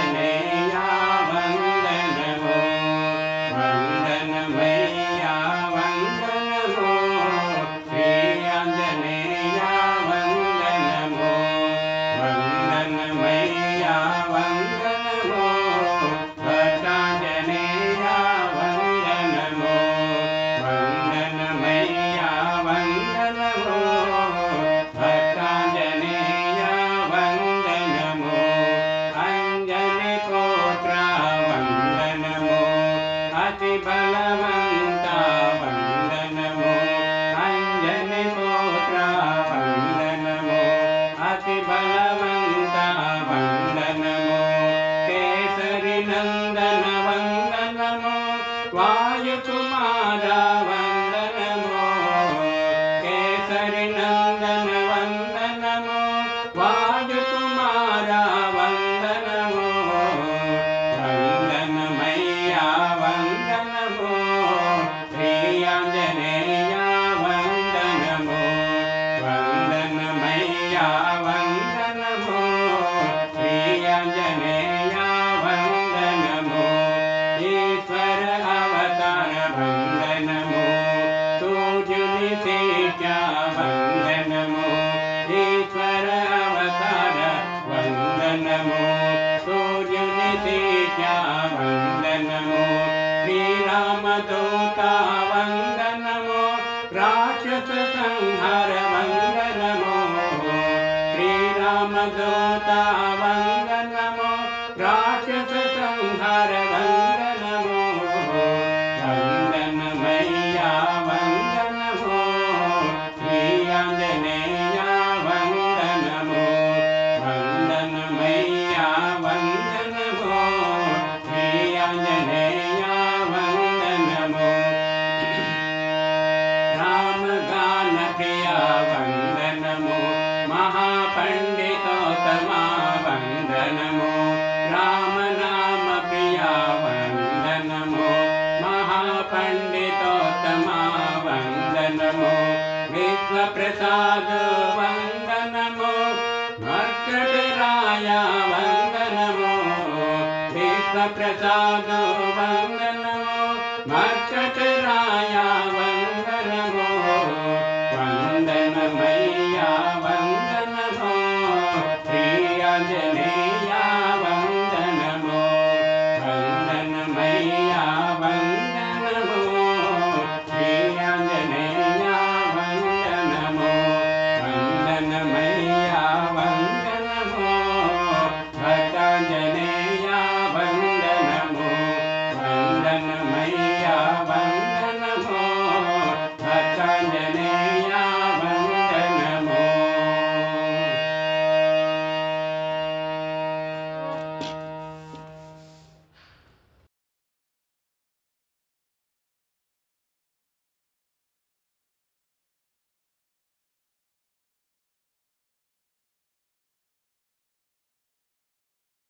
आंजनेया वंदनमो वंदनमय्या वंदनमो श्री आंजनेया वंदनमो वंदनमय्या वंदनमो भक्तांजनेया वंदनमो वंदनमय्या वंदनमो भक्तांजनेया वंदनमो अंजनी पुत्रा वंदनमो अति बलवंता वंदनमो अंजनी पुत्रा वंदनमो अति बलवंता वंदनमो केसरी नंदन वंदनमो वायुकुमारा वंदनमो केसरी नंदन वंदनमो वायुकुमारा वंदनमो वंदनमय्या वंदनमो श्री आंजनेया वंदनमो वंदनमय्या वंदनमो श्री आंजनेया वंदनमो ईश्वर अवतार वंदनमो तूजुनि सीता वंदनमो ईश्वर अवतार वंदनमो तूजुनि सीता वंदनमो श्रीरामदूता वंदनमो राक्षस संहार वंदनमो श्रीरामदूता वंदनमो राक्षस संहार वंदनमो वंदनमय्या वंदनमो श्री आंजनेया वंदनमो वंदनमय्या वंदनमो श्री आंजनेया वंदनमो रामगान प्रिया वंदनमो महापंडितोत्तमा वंदनमो राम नाम प्रिया वंदनमो महापंडितोत्तमा वंदनमो विश्वप्रसाद वंदनमो मर्कटराया वंदनमो विश्वप्रसाद वंदनमो मर्कटराया वंदनमो